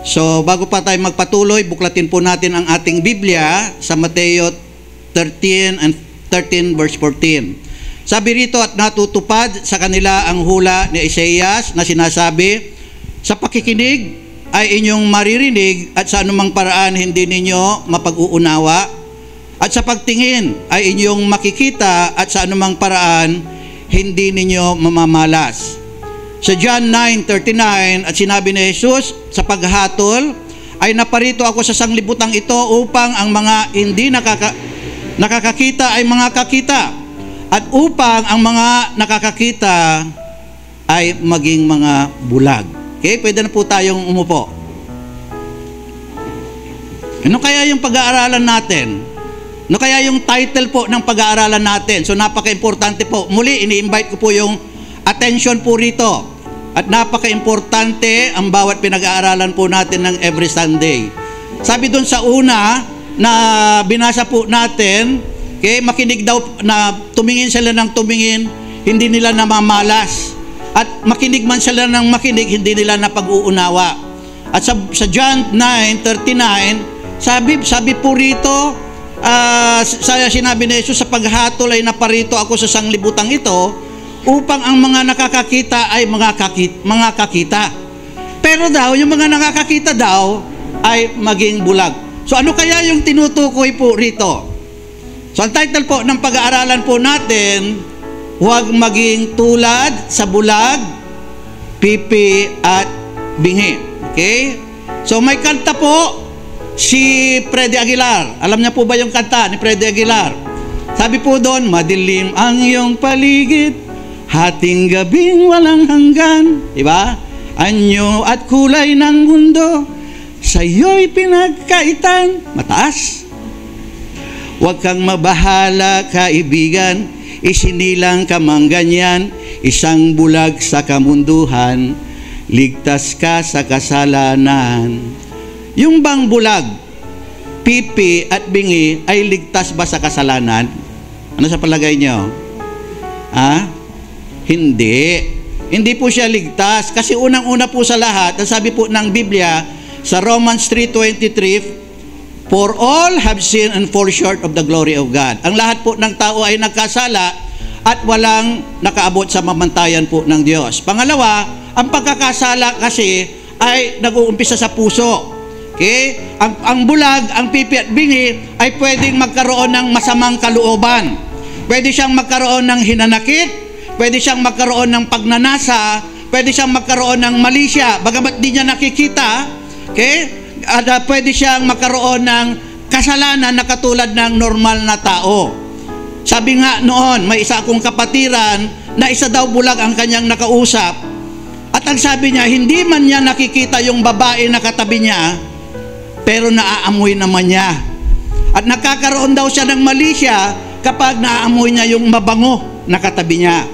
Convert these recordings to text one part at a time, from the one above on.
So, bago pa tayo magpatuloy, buklatin po natin ang ating Biblia sa Mateo 13 verse 14. Sabi rito, at natutupad sa kanila ang hula ni Isaias na sinasabi, sa pakikinig ay inyong maririnig at sa anumang paraan hindi ninyo mapag-uunawa, at sa pagtingin ay inyong makikita at sa anumang paraan hindi ninyo mamamalas. Sa John 9:39, at sinabi ni Jesus, sa paghatol ay naparito ako sa sanglibutang ito upang ang mga hindi nakakakita ay mga kakita, at upang ang mga nakakakita ay maging mga bulag. Okay, pwede na po tayong umupo. Ano kaya yung pag-aaralan natin? Ano kaya yung title po ng pag-aaralan natin? So napaka-importante po. Muli, ini-invite ko po yung attention po rito. At napaka-importante ang bawat pinag-aaralan po natin ng every Sunday. Sabi doon sa una na binasa po natin, okay, makinig daw na tumingin sila ng tumingin, hindi nila namamalas. At makinig man sila ng makinig, hindi nila napag-uunawa. At sa John 9:39, sabi po rito, sinabi ni Jesus, sa paghatol ay naparito ako sa sanglibutang ito upang ang mga nakakakita ay mga kakita. Pero daw, yung mga nakakakita daw ay maging bulag. So ano kaya yung tinutukoy po rito? So ang title po ng pag-aaralan po natin, huwag maging tulad sa bulag, pipi at bingi. Okay? So may kanta po si Freddy Aguilar. Alam niya po ba yung kanta ni Freddy Aguilar? Sabi po doon, madilim ang iyong paligid, hating gabing walang hanggan, diba? Anyo at kulay ng mundo, sa'yo'y pinagkaitan, mataas. Huwag kang mabahala, kaibigan, isinilang ka mang ganyan, isang bulag sa kamunduhan, ligtas ka sa kasalanan. Yung bang bulag, pipi at bingi ay ligtas ba sa kasalanan? Ano sa palagay nyo? Hindi po siya ligtas. Kasi unang-una po sa lahat, ang sabi po ng Biblia sa Romans 3:23, for all have sinned and fall short of the glory of God. Ang lahat po ng tao ay nagkasala at walang nakaabot sa mamantayan po ng Diyos. Pangalawa, ang pagkakasala kasi ay nag-uumpisa sa puso. Okay? Ang bulag, ang pipi at bingi ay pwedeng magkaroon ng masamang kalooban. Pwede siyang magkaroon ng hinanakit, pwede siyang magkaroon ng pagnanasa, pwede siyang magkaroon ng malisya, bagamat di niya nakikita, okay? At pwede siyang magkaroon ng kasalanan na katulad ng normal na tao. Sabi nga noon, may isa akong kapatiran na isa daw bulag ang kanyang nakausap. At ang sabi niya, hindi man niya nakikita yung babae na katabi niya, pero naaamoy naman niya. At nakakaroon daw siya ng malisya kapag naaamoy niya yung mabango na katabi niya.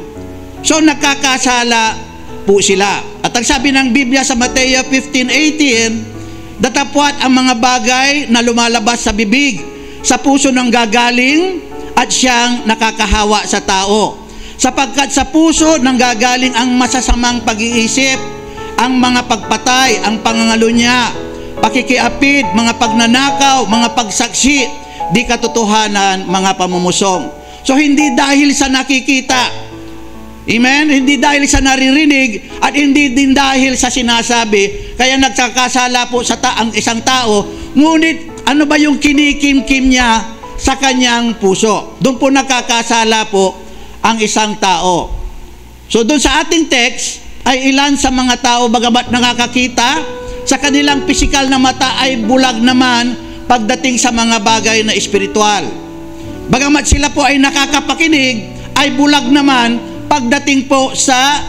So nakakasala po sila. At ang sabi ng Biblia sa Mateo 15:18, datapwat ang mga bagay na lumalabas sa bibig, sa puso ng gagaling at siyang nakakahawa sa tao. Sapagkat sa puso nang gagaling ang masasamang pag-iisip, ang mga pagpatay, ang pangangalunya, pakikiapid, mga pagnanakaw, mga pagsaksi, di katotohanan, mga pamumusong. So hindi dahil sa nakikita, amen? Hindi dahil sa naririnig at hindi din dahil sa sinasabi, kaya nagkakasala po ang isang tao. Ngunit ano ba yung kinikimkim niya sa kanyang puso? Doon po nakakasala po ang isang tao. So doon sa ating text ay ilan sa mga tao bagamat nakakakita, sa kanilang pisikal na mata ay bulag naman pagdating sa mga bagay na espiritual. Bagamat sila po ay nakakapakinig, ay bulag naman pagdating po sa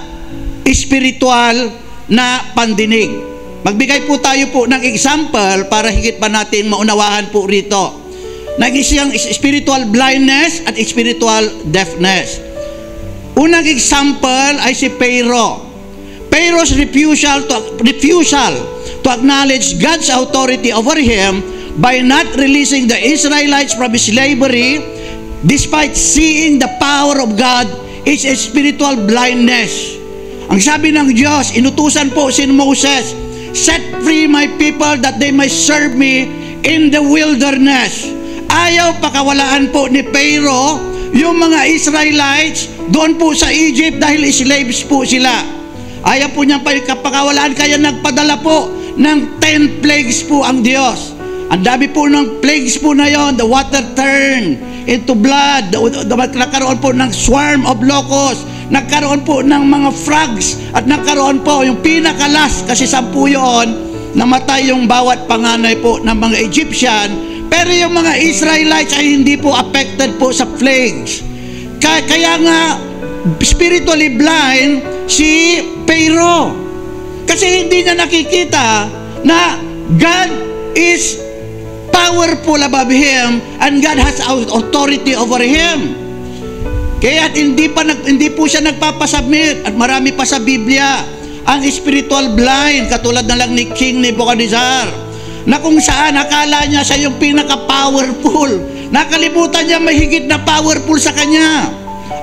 espiritual na pandinig. Magbigay po tayo po ng example para higit pa natin maunawahan po rito. Nag-isang spiritual blindness at spiritual deafness. Unang example ay si Pharaoh. Pharaoh's refusal to acknowledge God's authority over him by not releasing the Israelites from slavery despite seeing the power of God is a spiritual blindness. Ang sabi ng Diyos, inutusan po si Moses set free my people that they may serve me in the wilderness. Ayaw pakawalaan po ni Pharaoh yung mga Israelites doon po sa Egypt dahil slaves po sila. Ayaw po niyang pakawalaan, kaya nagpadala po ng 10 plagues po ang Diyos. Ang dami po ng plagues po na yon. The water turned into blood. Nagkaroon po ng swarm of locusts. Nagkaroon po ng mga frogs. At nagkaroon po yung pinakalas, kasi 10 yun, namatay yung bawat panganay po ng mga Egyptian. Pero yung mga Israelites ay hindi po affected po sa plagues. Kaya nga, spiritually blind si Pharaoh. Kasi hindi niya nakikita na God is powerful above him and God has authority over him. Kaya hindi po siya nagpapasubmit. At marami pa sa Biblia ang spiritual blind, katulad na lang ni King Nebuchadnezzar, na kung saan akala niya siya yung pinaka-powerful. Nakalimutan niya may higit na powerful sa kanya,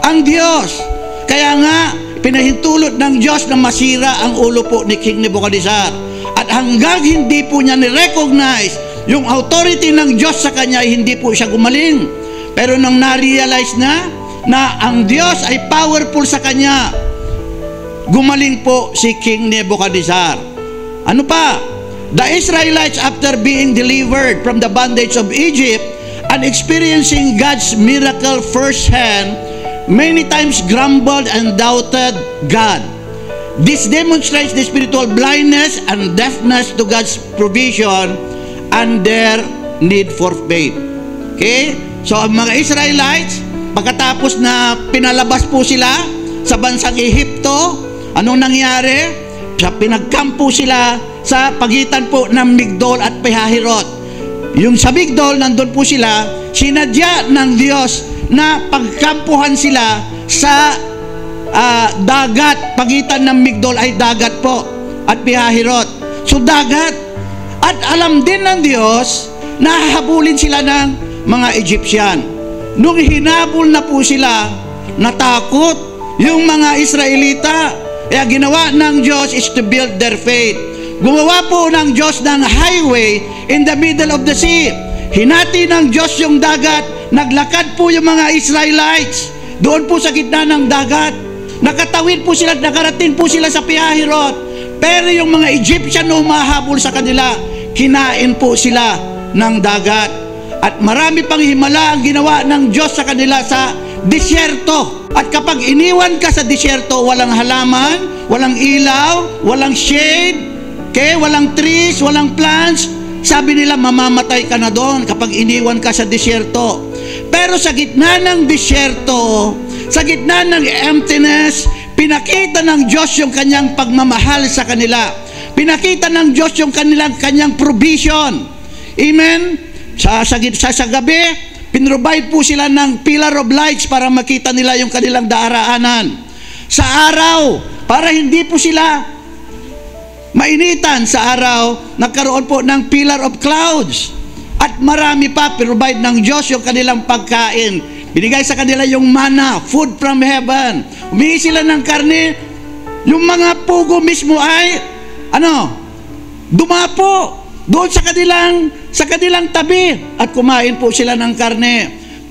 ang Diyos. Kaya nga, pinahintulot ng Diyos na masira ang ulo po ni King Nebuchadnezzar. At hanggang hindi po niya ni-recognize yung authority ng Diyos sa kanya, hindi po siya gumaling. Pero nang na-realize na ang Diyos ay powerful sa kanya, gumaling po si King Nebuchadnezzar. Ano pa? The Israelites, after being delivered from the bondage of Egypt and experiencing God's miracle firsthand, many times grumbled and doubted God. This demonstrates the spiritual blindness and deafness to God's provision and their need for faith. Okay? So, ang mga Israelites, pagkatapos na pinalabas po sila sa bansang Ehipto, anong nangyari? Pinagkampo sila sa pagitan po ng Migdol at Pihahirot. Yung sa Migdol, nandun po sila, sinadya ng Diyos na pagkampuhan sila sa dagat. Pagitan ng Migdol ay dagat po at Pihahirot. So dagat. At alam din ng Diyos na hahabulin sila ng mga Egyptian. Nung hinabol na po sila, natakot yung mga Israelita. Kaya ginawa ng Diyos is to build their faith. Gumawa po ng Diyos ng highway in the middle of the sea. Hinati ng Diyos yung dagat. Naglakad po yung mga Israelites doon po sa gitna ng dagat. Nakatawid po sila, nakarating po sila sa Pihahirot. Pero yung mga Egyptian na humahabol sa kanila, kinain po sila ng dagat. At marami pang himala ang ginawa ng Diyos sa kanila sa disyerto. At kapag iniwan ka sa disyerto, walang halaman, walang ilaw, walang shade, okay? Walang trees, walang plants, sabi nila mamamatay ka na doon kapag iniwan ka sa disyerto. Pero sa gitna ng disyerto, sa gitna ng emptiness, pinakita ng Diyos yung kanyang pagmamahal sa kanila. Pinakita ng Diyos yung kanyang provision. Amen? Sa gabi, pinrovide po sila ng pillar of lights para makita nila yung kanilang daraanan. Sa araw, para hindi po sila mainitan sa araw, nagkaroon po ng pillar of clouds. At marami pa, provide ng Diyos yung kanilang pagkain. Binigay sa kanila yung manna, food from heaven. Humingi sila ng karne. Yung mga pugo mismo ay dumapo doon sa kanilang tabi at kumain po sila ng karne.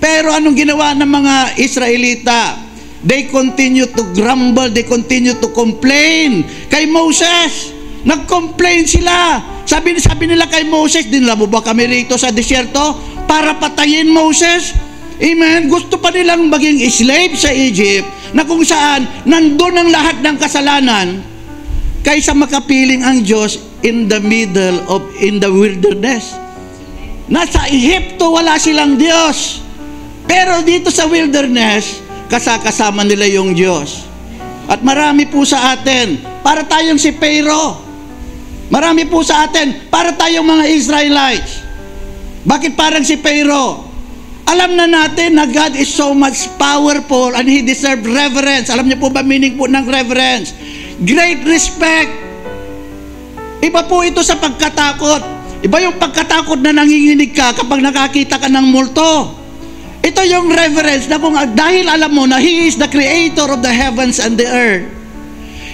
Pero anong ginawa ng mga Israelita? They continue to grumble, they continue to complain kay Moses. Nag-complain sila. Sabi nila kay Moses, dinala mo ba kami rito sa disyerto para patayin Moses? Amen? Gusto pa nilang maging slave sa Egypt na kung saan nandun ang lahat ng kasalanan kaysa makapiling ang Diyos in the wilderness. Nasa Ehipto wala silang Diyos. Pero dito sa wilderness, kasama nila yung Diyos. At marami po sa atin, para tayong si Pharaoh. Marami po sa atin, para tayong mga Israelites. Bakit parang si Pharaoh? Alam na natin na God is so much powerful and He deserves reverence. Alam niyo po ba meaning po ng reverence? Great respect. Iba po ito sa pagkatakot. Iba yung pagkatakot na nanginginig ka kapag nakakita ka ng multo. Ito yung reverence na kung dahil alam mo na He is the creator of the heavens and the earth,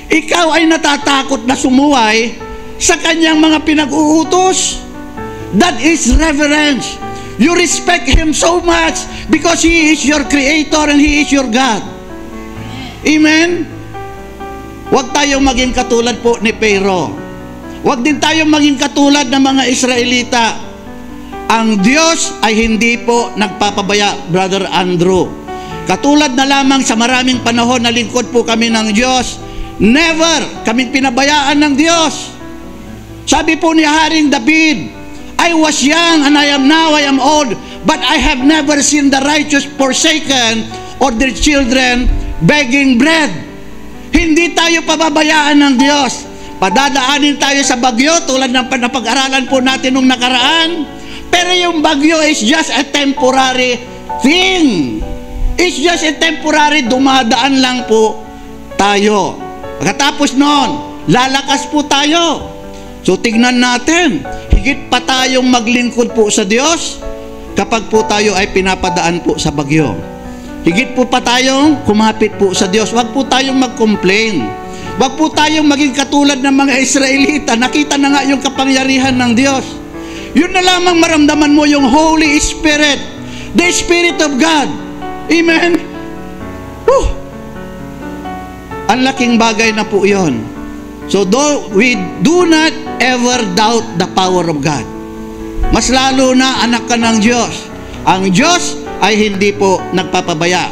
ikaw ay natatakot na sumuway sa kanyang mga pinag-uutos. That is reverence. You respect Him so much because He is your Creator and He is your God. Amen? Huwag tayong maging katulad po ni Pharaoh. Huwag din tayong maging katulad ng mga Israelita. Ang Diyos ay hindi po nagpapabaya, Brother Andrew. Katulad na lamang sa maraming panahon na lingkod po kami ng Diyos, never kaming pinabayaan ng Diyos. Sabi po ni Haring David, I was young and I am old, but I have never seen the righteous forsaken or their children begging bread. Hindi tayo pababayaan ng Diyos. Padadaanin tayo sa bagyo tulad ng napag-aralan po natin nung nakaraan. Pero yung bagyo is just a temporary thing. It's just a temporary, dumadaan lang po tayo. Pagkatapos noon, lalakas po tayo. So tignan natin, higit pa tayong maglingkod po sa Diyos kapag po tayo ay pinapadaan po sa bagyo. Higit po pa tayong kumapit po sa Diyos. Huwag po tayong mag-complain. Huwag po tayong maging katulad ng mga Israelita. Nakita na nga yung kapangyarihan ng Diyos. Yun na lamang maramdaman mo yung Holy Spirit, the Spirit of God. Amen? Woo! Ang laking bagay na po yun. So we do not ever doubt the power of God. Mas lalo na anak ka ng Diyos. Ang Diyos ay hindi po nagpapabaya.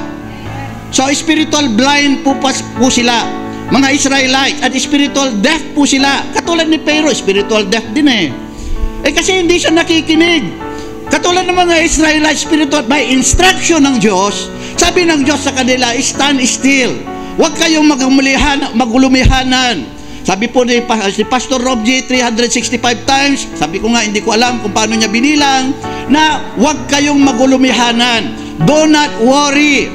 So spiritual blind po sila, mga Israelites, at spiritual deaf po sila. Katulad ni Pharaoh, spiritual deaf din eh. Kasi hindi siya nakikinig. Katulad ng mga Israelites, spiritual, by instruction ng Diyos, sabi ng Diyos sa kanila, stand still. Huwag kayong magulumihanan. Sabi po ni Pastor Rob G 365 times, sabi ko nga, hindi ko alam kung paano niya binilang, na huwag kayong magulumihanan. Do not worry.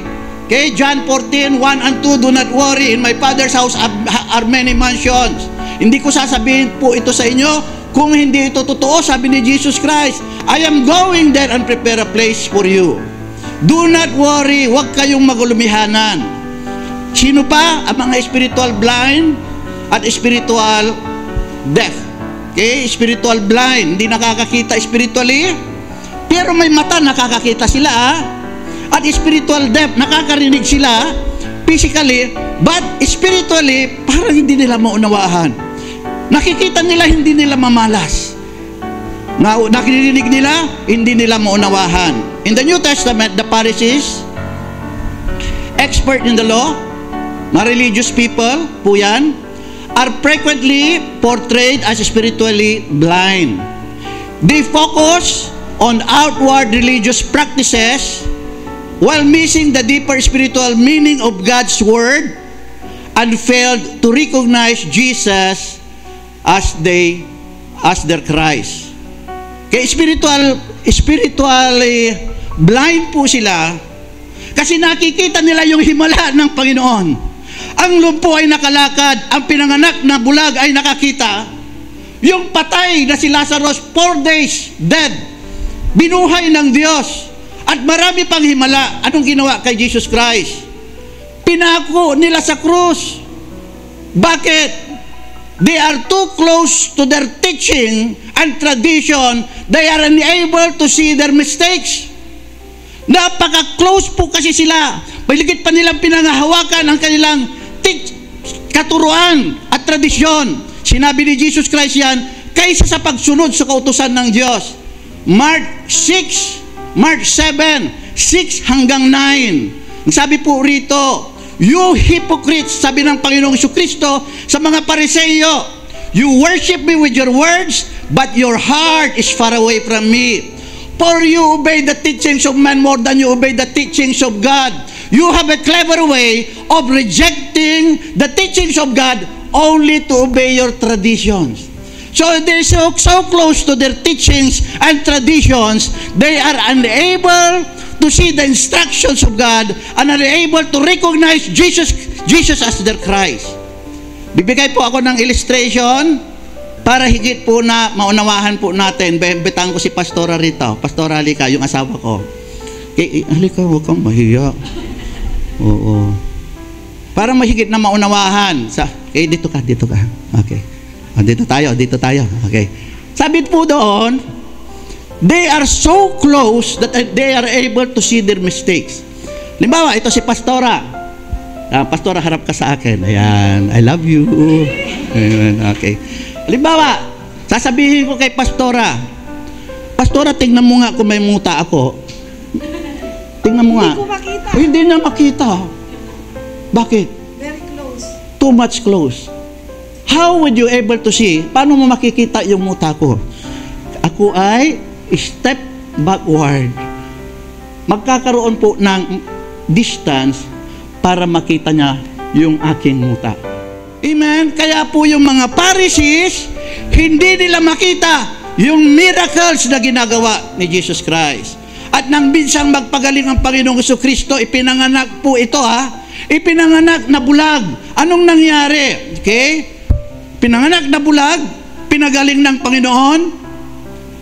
Okay, John 14, 1 and 2, do not worry. In my Father's house are many mansions. Hindi ko sasabihin po ito sa inyo kung hindi ito totoo. Sabi ni Jesus Christ, I am going there and prepare a place for you. Do not worry. Huwag kayong magulumihanan. Sino pa? Ang mga spiritual blind at spiritual deaf. Okay? Spiritual blind, hindi nakakakita spiritually, pero may mata, nakakakita sila. At spiritual deaf, nakakarinig sila physically, but spiritually, parang hindi nila maunawahan. Nakikita nila, hindi nila mamalas. Nakirinig nila, hindi nila maunawahan. In the New Testament, the Pharisees, expert in the law, mga religious people po yan, are frequently portrayed as spiritually blind. They focus on outward religious practices while missing the deeper spiritual meaning of God's Word and failed to recognize Jesus as their Christ. Kaya spiritually blind po sila kasi nakikita nila yung himala ng Panginoon. Ang lumpo ay nakalakad, ang pinanganak na bulag ay nakakita, yung patay na si Lazarus 4 days dead, binuhay ng Diyos, at marami pang himala. Anong ginawa kay Jesus Christ? Pinako nila sa krus. Bakit? They are too close to their teaching and tradition. They are unable to see their mistakes. Napaka-close po kasi sila. Paligid pa nilang pinangahawakan ang kanilang katuruan at tradisyon. Sinabi ni Jesus Christ yan, kaysa sa pagsunod sa kautusan ng Diyos. Mark 7, 6 hanggang 9. Sabi po rito, you hypocrites, sabi ng Panginoong Jesucristo sa mga Pariseo, you worship me with your words, but your heart is far away from me. For you obey the teachings of man more than you obey the teachings of God. You have a clever way of rejecting the teachings of God only to obey your traditions. So they're so close to their teachings and traditions, they are unable to see the instructions of God and unable to recognize Jesus as their Christ. Bibigay po ako ng illustration para higit po na maunawahan po natin. Bebetang ko si Pastora rito. Pastora, halika, yung asawa ko. Halika, huwag kang mahiya. Oo. Para mahigit na maunawahan. Dito ka. Okay. Dito tayo. Okay. Sabi po doon, they are so close that they are able to see their mistakes. Halimbawa, ito si Pastora. Pastora, harap ka sa akin. Ayan, I love you. Ayan, okay. Halimbawa, sasabihin ko kay Pastora, Pastora, tingnan mo nga kung may muta ako. Tingnan mo nga. Hindi ko makita. Hindi niya makita. Bakit? Very close. Too much close. How would you able to see? Paano mo makikita yung muta ko? Ako ay step backward. Magkakaroon po ng distance para makita niya yung aking muta. Amen? Kaya po yung mga Pharisees, hindi nila makita yung miracles na ginagawa ni Jesus Christ. At nang binsang magpagaling ang Panginoong Jesucristo, ipinanganak po ito ipinanganak na bulag. Anong nangyari? Okay? Pinanganak na bulag, pinagaling ng Panginoon,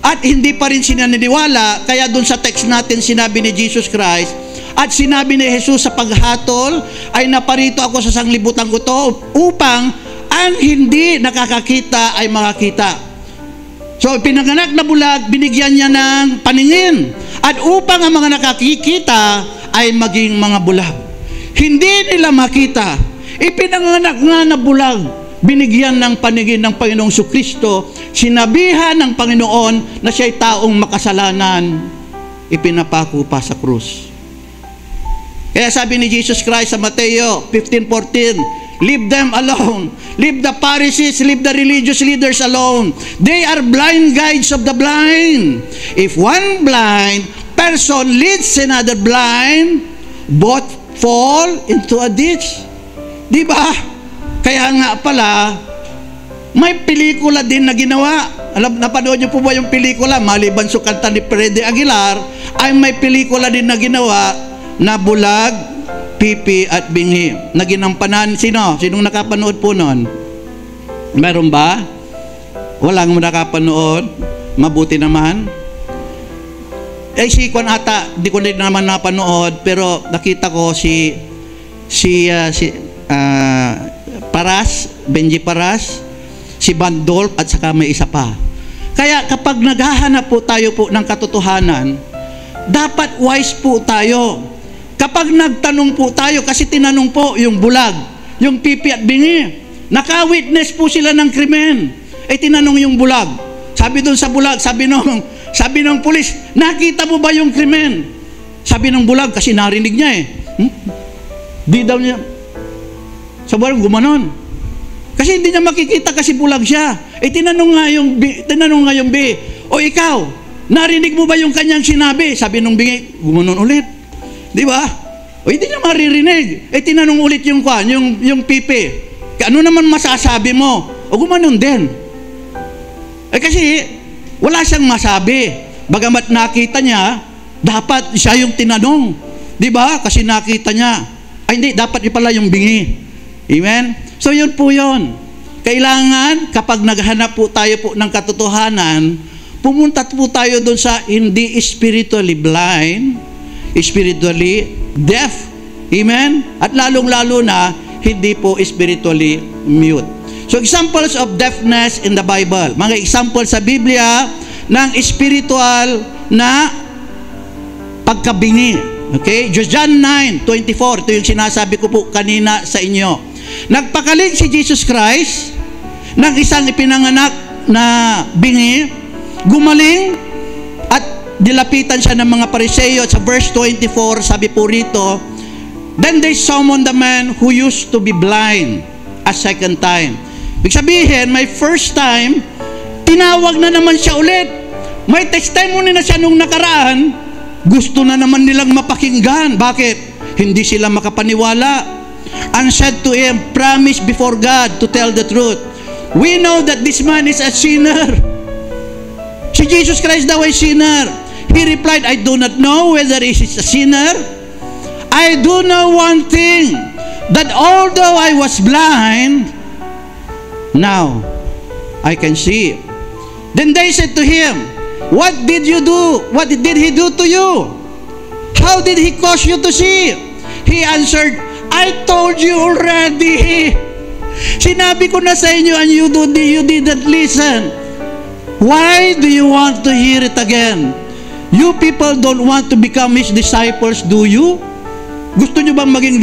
at hindi pa rin sila naniniwala. Kaya doon sa text natin sinabi ni Jesus Christ, at sinabi ni Jesus sa paghatol, ay naparito ako sa sanglibutan ko to upang ang hindi nakakakita ay makakita. So, pinanganak na bulag, binigyan niya ng paningin. At upang ang mga nakakikita ay maging mga bulag. Hindi nila makita. Ipinanganak nga na bulag, binigyan ng paningin ng Panginoong Jesucristo, sinabihan ng Panginoon na siya'y taong makasalanan, ipinapako pa sa krus. Kaya sabi ni Jesus Christ sa Mateo 15:14, leave them alone. Leave the Pharisees, leave the religious leaders alone. They are blind guides of the blind. If one blind person leads another blind, both fall into a ditch. Di ba? Kaya nga pala, may pelikula din na ginawa. Napanood niyo po ba yung pelikula? Maliban sa kanta ni Freddy Aguilar, ay may pelikula din na ginawa na bulag, pipi at bingi. Na ginampanan, sino? Sinong nakapanood po noon? Meron ba? Walang nakapanood? Mabuti naman. Si Kwan ata, di ko din naman napanood, pero nakita ko si Paras, Benji Paras, si Bandolf, at saka may isa pa. Kaya kapag naghahanap po tayo po ng katotohanan, dapat wise po tayo. Kapag nagtanong po tayo, kasi tinanong po yung bulag, yung pipi at bingi, naka-witness po sila ng krimen. Tinanong yung bulag. Sabi doon sa bulag, sabi ng pulis, nakita mo ba yung krimen? Sabi ng bulag, kasi narinig niya Di daw niya. Sabi gumanon. Kasi hindi niya makikita kasi bulag siya. Tinanong nga yung B, o ikaw, narinig mo ba yung kanyang sinabi? Sabi nung bingi, gumanon ulit. Di ba? O hindi niya maririnig. Tinanong ulit yung pipi. Ano naman masasabi mo? O gumanon din. Kasi wala siyang masabi. Bagamat nakita niya, dapat siya yung tinanong. Di ba? Kasi nakita niya. Hindi, dapat pala yung bingi. Amen? So yun po yun. Kailangan, kapag naghanap po tayo po ng katotohanan, pumunta po tayo doon sa hindi spiritually blind, spiritually deaf. Amen? At lalong-lalo na, hindi po spiritually mute. So, examples of deafness in the Bible. Mga example sa Biblia ng spiritual na pagkabingi. Okay? John 9:24. Ito yung sinasabi ko po kanina sa inyo. Nagpakaling si Jesus Christ ng isang ipinanganak na bingi, gumaling, at dilapitan siya ng mga Pariseo. Sa verse 24, sabi po rito, then they summoned the man who used to be blind a second time. Ibig sabihin, my first time, tinawag na naman siya ulit. May testimony na siya nung nakaraan, gusto na naman nilang mapakinggan. Bakit? Hindi sila makapaniwala. And said to him, promise before God to tell the truth. We know that this man is a sinner. Si Jesus Christ daw ay sinner. He replied, I do not know whether he is a sinner. I do know one thing, that although I was blind, now I can see. Then they said to him, what did you do? What did he do to you? How did he cause you to see? He answered, I told you already. Sinabi ko na sa inyo and you didn't listen. Why do you want to hear it again? You people don't want to become His disciples, do you? Gusto nyo bang maging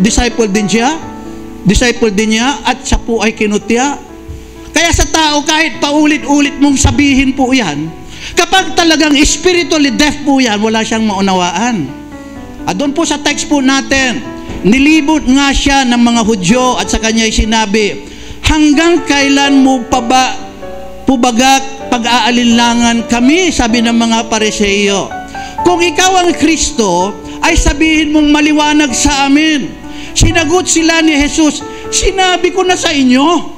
disciple din siya? Disciple din niya at siya po ay kinutya? Kaya sa tao, kahit paulit-ulit mong sabihin po yan, kapag talagang spiritually deaf po yan, wala siyang maunawaan. At doon po sa text po natin, nilibot nga siya ng mga Hudyo at sa kanya'y sinabi, hanggang kailan mo pa ba pubagak pag-aalinlangan kami, sabi ng mga Pariseo. Kung ikaw ang Kristo, ay sabihin mong maliwanag sa amin. Sinagot sila ni Jesus, sinabi ko na sa inyo.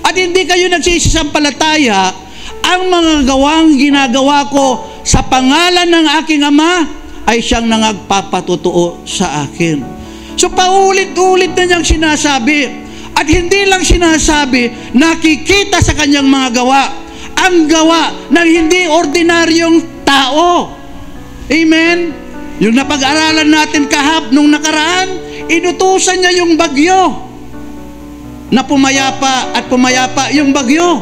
At hindi kayo nagsisisampalataya, ang mga gawang ginagawa ko sa pangalan ng aking Ama, ay siyang nangagpapatutuo sa akin. So paulit-ulit na niyang sinasabi. At hindi lang sinasabi, nakikita sa kanyang mga gawa. Ang gawa ng hindi ordinaryong tao. Amen? Yung napag-aralan natin nung nakaraan, inutusan niya yung bagyo. Na pumayapa at pumayapa yung bagyo.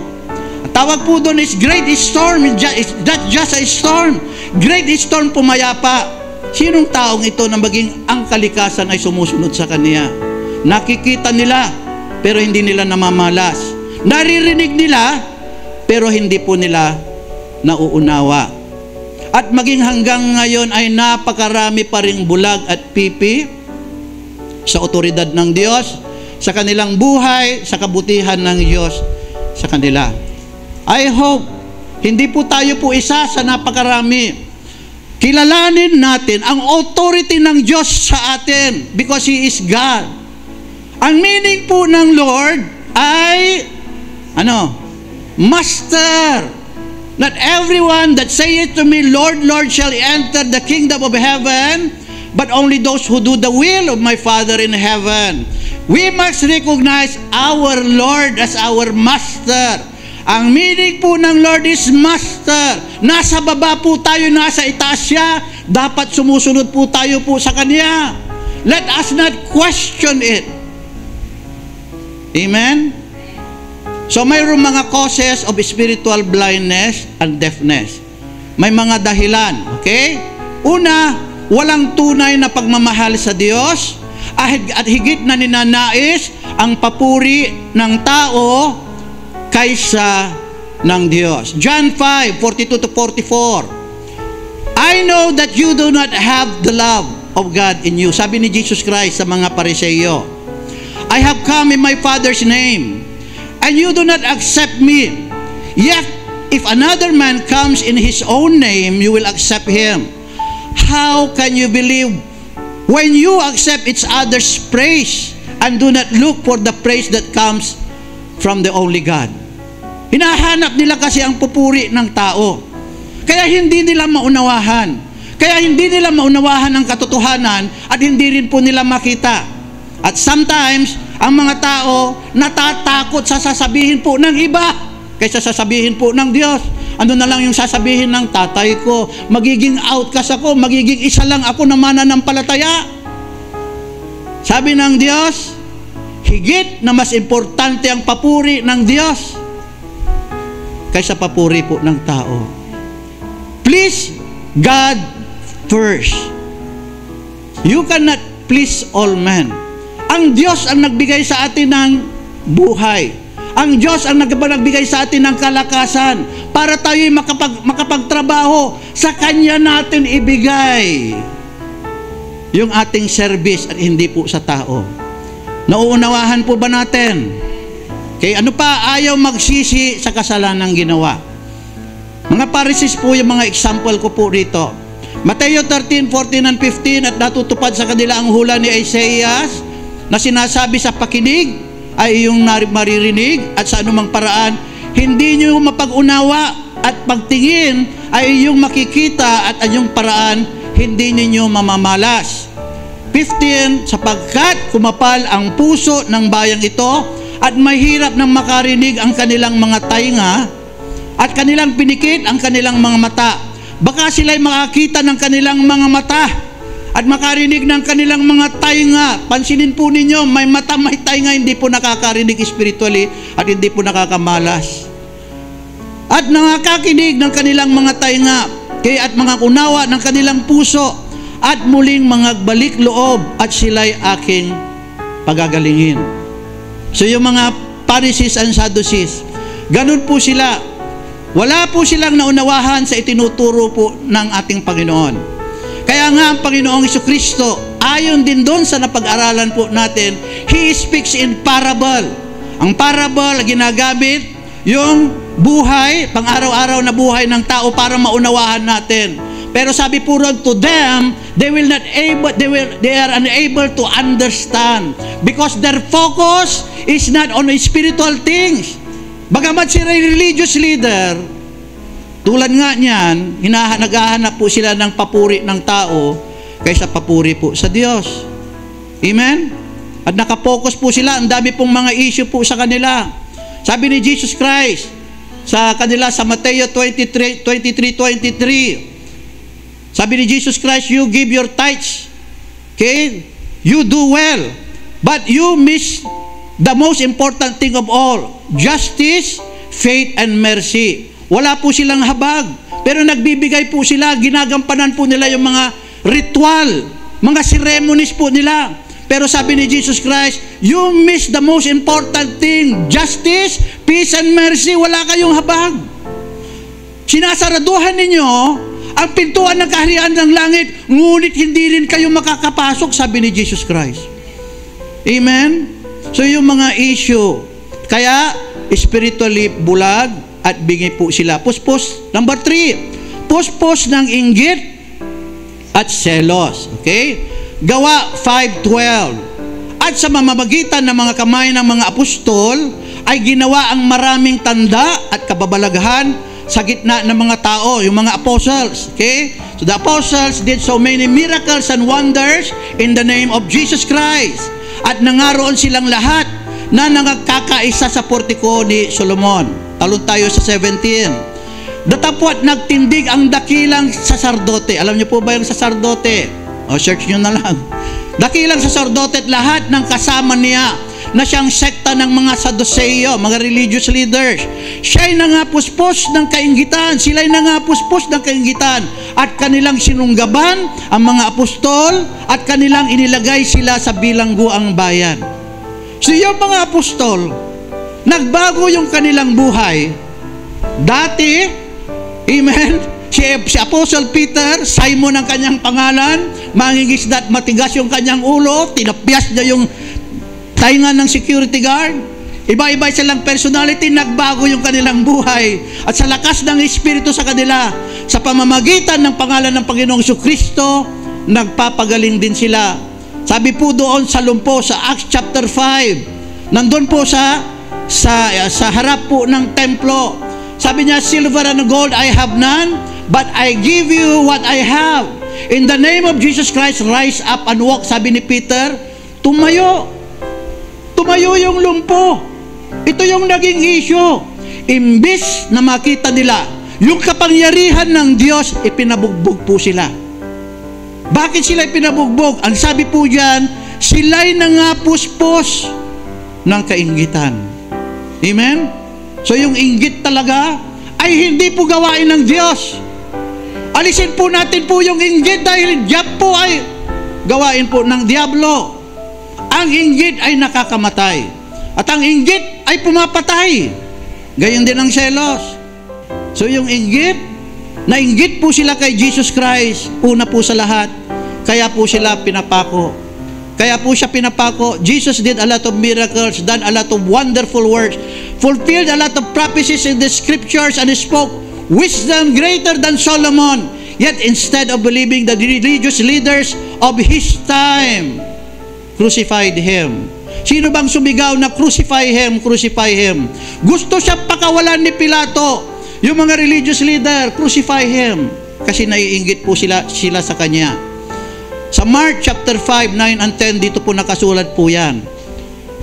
Tawag po doon is great storm. It's not just a storm. Great storm pumayapa. Sinong taong ito na maging ang kalikasan ay sumusunod sa kanya? Nakikita nila, pero hindi nila namamalas. Naririnig nila, pero hindi po nila nauunawa. At maging hanggang ngayon ay napakarami pa ring bulag at pipi sa otoridad ng Diyos, sa kanilang buhay, sa kabutihan ng Diyos sa kanila. I hope, hindi po tayo po isa sa napakarami. Kilalanin natin ang authority ng Diyos sa atin because He is God. Ang meaning po ng Lord ay, Master. Not everyone that saith to me, Lord, Lord, shall enter the kingdom of heaven, but only those who do the will of my Father in heaven. We must recognize our Lord as our Master. Ang meaning po ng Lord is Master. Nasa baba po tayo, nasa itaas siya. Dapat sumusunod po tayo po sa Kanya. Let us not question it. Amen? So mayroong mga causes of spiritual blindness and deafness. May mga dahilan. Okay? Una, walang tunay na pagmamahal sa Diyos at higit na ninanais ang papuri ng tao kaysa ng Diyos. John 5:42-44. I know that you do not have the love of God in you. Sabi ni Jesus Christ sa mga Pariseo, I have come in my Father's name, and you do not accept me. Yet, if another man comes in his own name, you will accept him. How can you believe when you accept each other's praise and do not look for the praise that comes from the only God? Hinahanap nila kasi ang pupuri ng tao. Kaya hindi nila maunawahan. Kaya hindi nila maunawahan ang katotohanan at hindi rin po nila makita. At sometimes, ang mga tao natatakot sa sasabihin po ng iba kaysa sasabihin po ng Diyos. Ano na lang yung sasabihin ng tatay ko? Magiging outcast ako, magiging isa lang ako na mananampalataya. Sabi ng Diyos, higit na mas importante ang papuri ng Diyos kaysa papuri po ng tao. Please God first. You cannot please all men. Ang Diyos ang nagbigay sa atin ng buhay. Ang Diyos ang nagbigay sa atin ng kalakasan para tayo'y makapagtrabaho. Sa Kanya natin ibigay yung ating service at hindi po sa tao. Nauunawahan po ba natin? Okay, ano pa? Ayaw magsisi sa kasalanang ginawa. Mga Pharisees po yung mga example ko po rito. Mateo 13:14 and 15, at natutupad sa kanila ang hula ni Isaiah na sinasabi sa pakinig ay iyong maririnig at sa anumang paraan hindi niyo mapag-unawa at pagtingin ay iyong makikita at anyong paraan hindi ninyo mamamalas. 15, sapagkat kumapal ang puso ng bayang ito at mahirap nang makarinig ang kanilang mga tainga at kanilang pinikit ang kanilang mga mata. Baka sila'y makakita ng kanilang mga mata at makarinig ng kanilang mga tainga. Pansinin po ninyo, may mata, may tainga, hindi po nakakarinig spiritually at hindi po nakakamalas. At nakakakinig ng kanilang mga tainga, kaya at mga unawa ng kanilang puso, at muling mga balik loob, at sila'y aking pagagalingin. So yung mga Pharisees and Sadducees, ganun po sila. Wala po silang naunawahan sa itinuturo po ng ating Panginoon. Kaya nga ang Panginoong Jesucristo, ayon din doon sa napag-aralan po natin, He speaks in parable. Ang parable, ginagamit yung buhay, pang-araw-araw na buhay ng tao para maunawahan natin. Pero sabi po ron, to them, they are unable to understand because their focus is not on spiritual things. Bagamat sila religious leader, tulad nga niyan, naghahanap po sila ng papuri ng tao kaysa papuri po sa Diyos. Amen? At nakapokus po sila, ang dami pong mga issue po sa kanila. Sabi ni Jesus Christ sa kanila sa Mateo 23:23, sabi ni Jesus Christ, you give your tithes, okay? You do well, but you miss the most important thing of all, justice, faith, and mercy. Wala po silang habag, pero nagbibigay po sila, ginagampanan po nila yung mga ritual, mga ceremonies po nila. Pero sabi ni Jesus Christ, you miss the most important thing, justice, peace, and mercy. Wala kayong habag. Sinasaraduhan ninyo ang pintuan ng kaharian ng langit, ngunit hindi rin kayo makakapasok, sabi ni Jesus Christ. Amen? So yung mga issue, kaya spiritually bulag, at bingi po sila. Puspos. Number 3, puspos ng inggit at selos. Okay? Gawa 5:12. At sa mamamagitan ng mga kamay ng mga apostol, ay ginawa ang maraming tanda at kababalaghan sa gitna ng mga tao, yung mga apostles. Okay? So the apostles did so many miracles and wonders in the name of Jesus Christ. At nangaroon silang lahat na nagkakaisa sa portiko ni Solomon. Talon tayo sa 17. Datapwat nagtindig ang dakilang saserdote. Alam niyo po ba yung saserdote? O, search nyo na lang. Dakilang saserdote at lahat ng kasama niya na siyang sekta ng mga Sadduceo, mga religious leaders. Siya'y nangapuspos ng kainggitan. Sila'y nangapuspos ng kainggitan. At kanilang sinunggaban ang mga apostol at kanilang inilagay sila sa bilangguang bayan. So yung mga apostol, nagbago yung kanilang buhay. Dati, amen, si Apostle Peter, Simon ang kanyang pangalan, mangingisda at matigas yung kanyang ulo, tinapyas niya yung tainga ng security guard. Iba-iba silang personality, nagbago yung kanilang buhay. At sa lakas ng Espiritu sa kanila, sa pamamagitan ng pangalan ng Panginoong Jesucristo, nagpapagaling din sila. Sabi po doon sa lumpo, sa Acts chapter 5, nandun po sa harap po ng templo. Sabi niya, silver and gold I have none, but I give you what I have. In the name of Jesus Christ, rise up and walk. Sabi ni Peter, tumayo. Tumayo yung lumpo. Ito yung naging issue. Imbis na makita nila yung kapangyarihan ng Diyos, ipinabugbog po sila. Bakit sila ipinabugbog? Ang sabi po diyan, sila'y nangapuspos ng kainggitan. Amen? So yung inggit talaga ay hindi po gawain ng Diyos. Alisin po natin po yung inggit dahil diyan po ay gawain po ng Diablo. Ang inggit ay nakakamatay. At ang inggit ay pumapatay. Gayon din ang selos. So yung inggit, nainggit po sila kay Jesus Christ, una po sa lahat. Kaya po sila pinapako. Kaya po siya pinapako. Jesus did a lot of miracles, done a lot of wonderful works, fulfilled a lot of prophecies in the scriptures, and spoke wisdom greater than Solomon. Yet instead of believing, the religious leaders of his time crucified him. Sino bang sumigaw na crucify him, crucify him? Gusto siya pakawalan ni Pilato. Yung mga religious leader, crucify him. Kasi naiinggit po sila sa kanya. Sa Mark chapter 5, 9 and 10, dito po nakasulat po yan.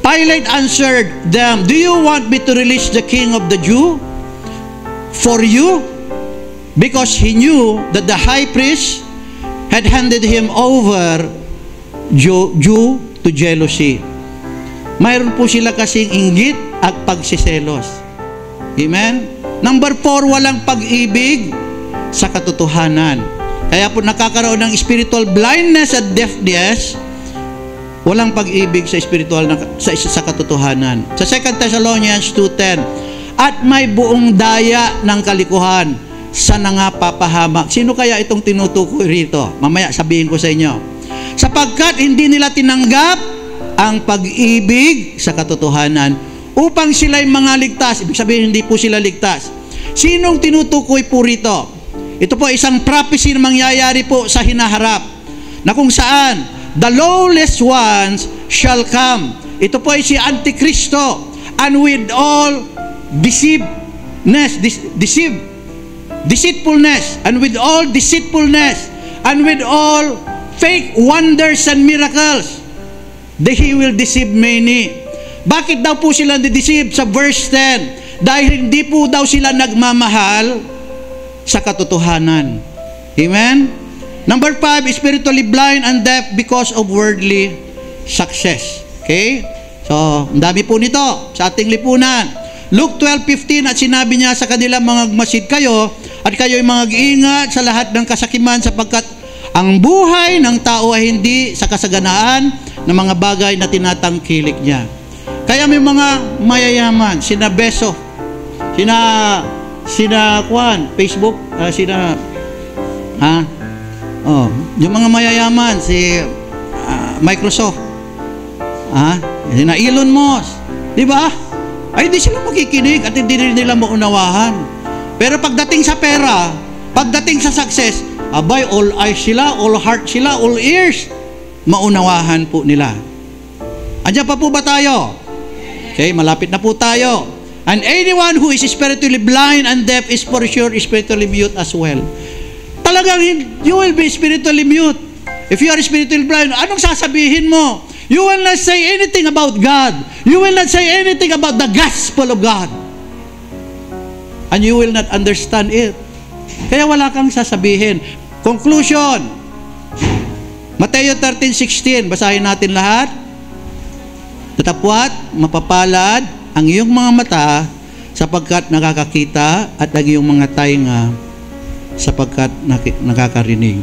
Pilate answered them, do you want me to release the king of the Jew for you? Because he knew that the high priest had handed him over due to jealousy. Mayroon po sila kasing inggit at pagsiselos. Amen? Number 4, walang pag-ibig sa katotohanan. Kaya po nakakaroon ng spiritual blindness at deafness, walang pag-ibig sa spiritual sa katotohanan. Sa 2 Thessalonians 2:10, at may buong daya ng kalikuhan sa nangapapahamak. Sino kaya itong tinutukoy rito? Mamaya sabihin ko sa inyo. Sapagkat hindi nila tinanggap ang pag-ibig sa katotohanan upang sila'y mga ligtas. Ibig sabihin, hindi po sila ligtas. Sinong tinutukoy po rito? Ito po isang prophecy na mangyayari po sa hinaharap, na kung saan the lawless ones shall come. Ito po ay si Antikristo, and with all deceitfulness, and with all deceitfulness, and with all fake wonders and miracles, he will deceive many. Bakit daw po sila di-deceive? Sa verse 10, dahil hindi po daw sila nagmamahal sa katotohanan. Amen? Number 5, spiritually blind and deaf because of worldly success. Okay? So, ang dami po nito sa ating lipunan. Luke 12:15, at sinabi niya sa kanila, mangagmasid kayo at kayo'y mag-ingat sa lahat ng kasakiman, sapagkat ang buhay ng tao ay hindi sa kasaganaan ng mga bagay na tinatangkilik niya. Kaya may mga mayayaman, sina Beso, sina Juan, Facebook, yung mga mayayaman, si Microsoft, sina Elon Musk, di ba? Ay, hindi sila makikinig at hindi nila maunawahan. Pero pagdating sa pera, pagdating sa success, abay, all eyes sila, all heart sila, all ears, maunawahan po nila. Andiyan pa po ba tayo? Okay, malapit na po tayo. And anyone who is spiritually blind and deaf is for sure spiritually mute as well. Talagang you will be spiritually mute. If you are spiritually blind, anong sasabihin mo? You will not say anything about God. You will not say anything about the gospel of God. And you will not understand it. Kaya wala kang sasabihin. Conclusion. Mateo 13:16. Basahin natin lahat. Tatapwat, mapapalad ang iyong mga mata sapagkat nakakakita, at ang iyong mga tainga sapagkat nakakarinig.